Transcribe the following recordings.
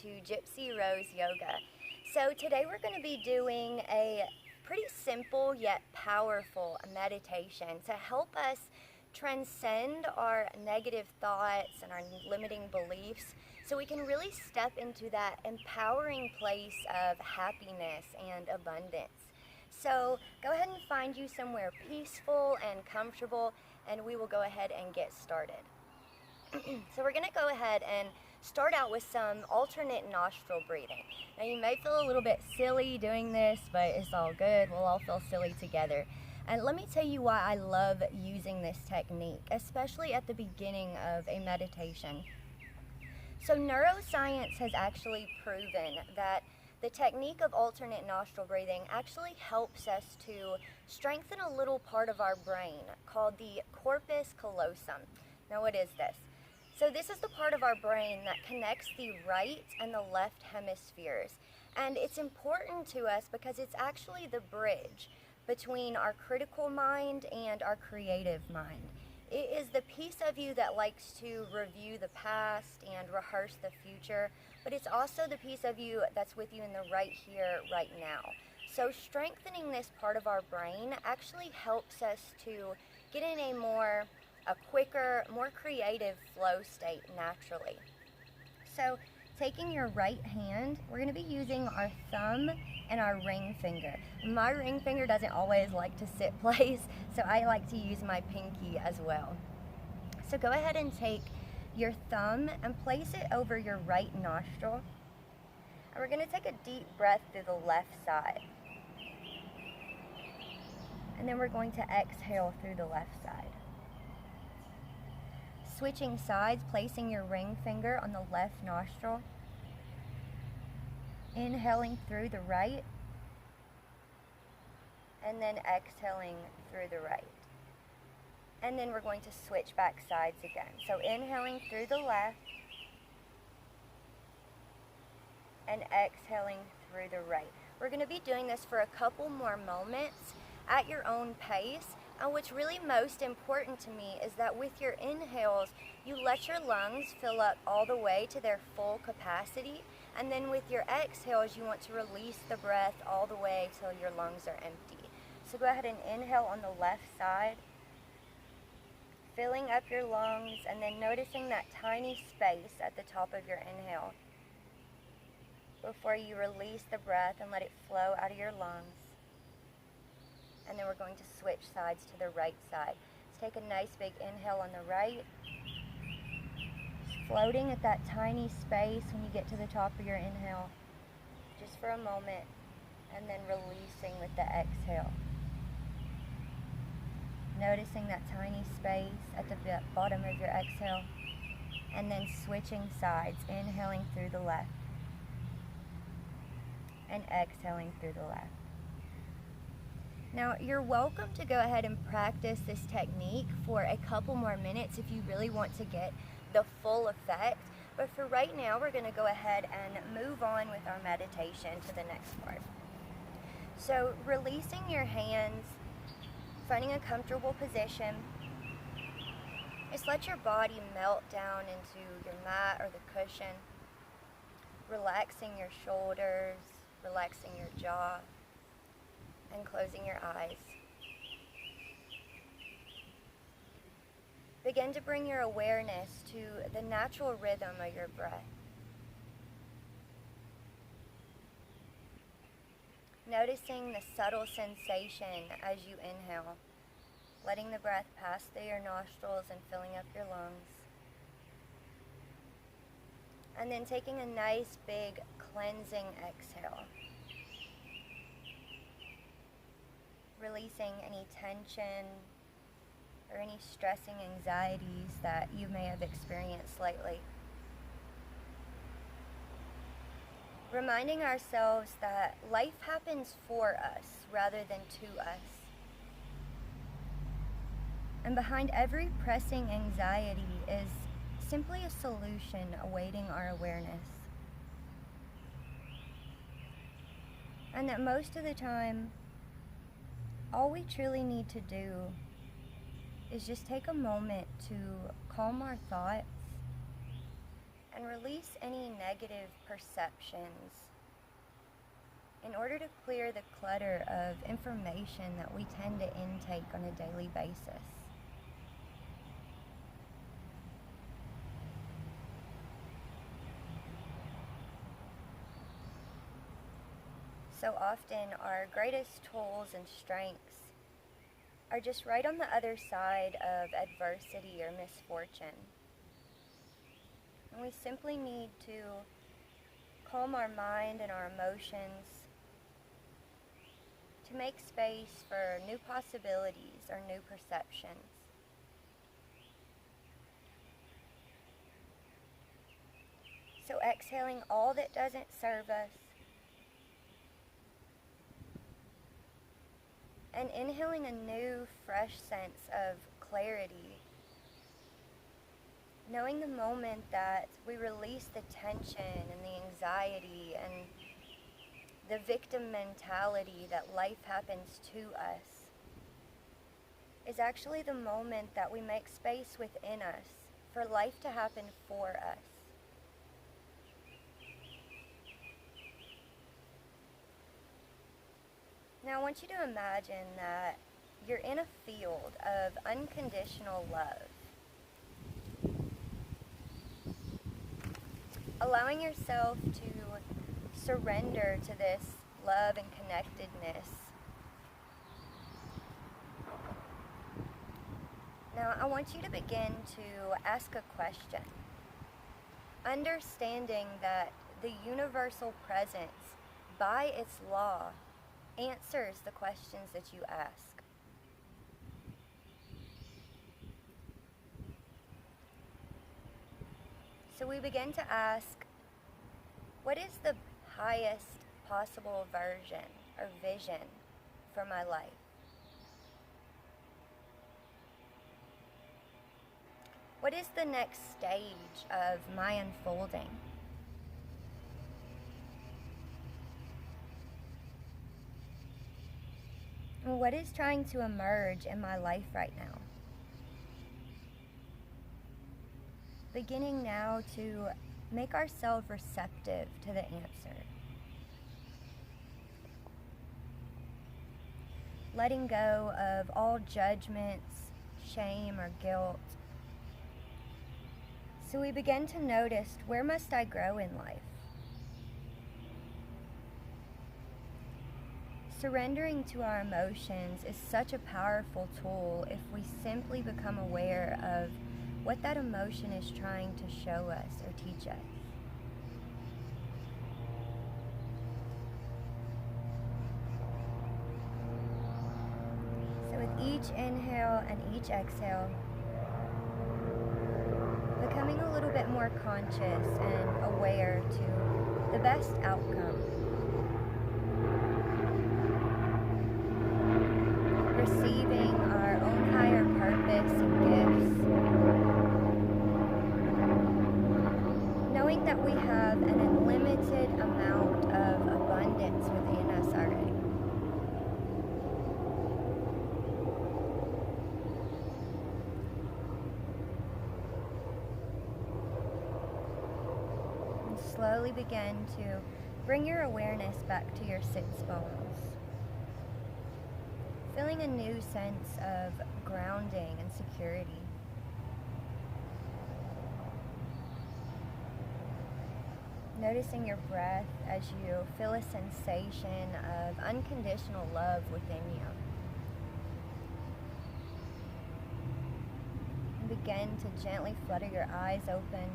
to Gypsy Rose Yoga. So today we're going to be doing a pretty simple yet powerful meditation to help us transcend our negative thoughts and our limiting beliefs so we can really step into that empowering place of happiness and abundance. So go ahead and find you somewhere peaceful and comfortable, and we will go ahead and get started. So we're going to go ahead and start out with some alternate nostril breathing. Now you may feel a little bit silly doing this, but it's all good. We'll all feel silly together. And let me tell you why I love using this technique, especially at the beginning of a meditation. So neuroscience has actually proven that the technique of alternate nostril breathing actually helps us to strengthen a little part of our brain called the corpus callosum. Now what is this? So this is the part of our brain that connects the right and the left hemispheres. And it's important to us because it's actually the bridge between our critical mind and our creative mind. It is the piece of you that likes to review the past and rehearse the future, but it's also the piece of you that's with you in the right here, right now. So strengthening this part of our brain actually helps us to get in a quicker, more creative flow state naturally. So taking your right hand, we're going to be using our thumb and our ring finger. My ring finger doesn't always like to sit place, so I like to use my pinky as well. So go ahead and take your thumb and place it over your right nostril. And we're going to take a deep breath through the left side. And then we're going to exhale through the left side. Switching sides, placing your ring finger on the left nostril. Inhaling through the right. And then exhaling through the right. And then we're going to switch back sides again. So inhaling through the left. And exhaling through the right. We're going to be doing this for a couple more moments at your own pace. And what's really most important to me is that with your inhales, you let your lungs fill up all the way to their full capacity. And then with your exhales, you want to release the breath all the way till your lungs are empty. So go ahead and inhale on the left side, filling up your lungs, and then noticing that tiny space at the top of your inhale before you release the breath and let it flow out of your lungs. And then we're going to switch sides to the right side. Let's take a nice big inhale on the right. Just floating at that tiny space when you get to the top of your inhale. Just for a moment. And then releasing with the exhale. Noticing that tiny space at the bottom of your exhale. And then switching sides. Inhaling through the left. And exhaling through the left. Now, you're welcome to go ahead and practice this technique for a couple more minutes if you really want to get the full effect. But for right now, we're going to go ahead and move on with our meditation to the next part. So, releasing your hands, finding a comfortable position. Just let your body melt down into your mat or the cushion. Relaxing your shoulders, relaxing your jaw. And closing your eyes. Begin to bring your awareness to the natural rhythm of your breath. Noticing the subtle sensation as you inhale, letting the breath pass through your nostrils and filling up your lungs. And then taking a nice big cleansing exhale. Releasing any tension or any stressing anxieties that you may have experienced lately. Reminding ourselves that life happens for us rather than to us. And behind every pressing anxiety is simply a solution awaiting our awareness. And that most of the time, all we truly need to do is just take a moment to calm our thoughts and release any negative perceptions in order to clear the clutter of information that we tend to intake on a daily basis. So often our greatest tools and strengths are just right on the other side of adversity or misfortune. And we simply need to calm our mind and our emotions to make space for new possibilities or new perceptions. So exhaling all that doesn't serve us and inhaling a new, fresh sense of clarity, knowing the moment that we release the tension and the anxiety and the victim mentality that life happens to us is actually the moment that we make space within us for life to happen for us. Now I want you to imagine that you're in a field of unconditional love. Allowing yourself to surrender to this love and connectedness. Now I want you to begin to ask a question, understanding that the universal presence, by its law, answers the questions that you ask. So we begin to ask, what is the highest possible version or vision for my life? What is the next stage of my unfolding? What is trying to emerge in my life right now? Beginning now to make ourselves receptive to the answer. Letting go of all judgments, shame, or guilt. So we begin to notice, where must I grow in life? Surrendering to our emotions is such a powerful tool if we simply become aware of what that emotion is trying to show us or teach us. So with each inhale and each exhale, becoming a little bit more conscious and aware to the best outcome. Receiving our own higher purpose and gifts. Knowing that we have an unlimited amount of abundance within us already. And slowly begin to bring your awareness back to your sits bones. Feeling a new sense of grounding and security. Noticing your breath as you feel a sensation of unconditional love within you. And begin to gently flutter your eyes open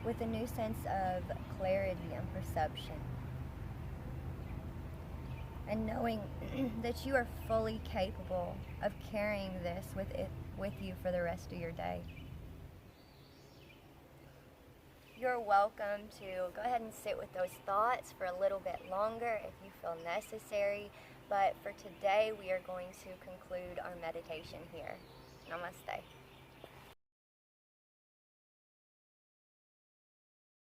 with a new sense of clarity and perception. And knowing that you are fully capable of carrying this with you for the rest of your day. You're welcome to go ahead and sit with those thoughts for a little bit longer if you feel necessary. But for today, we are going to conclude our meditation here. Namaste.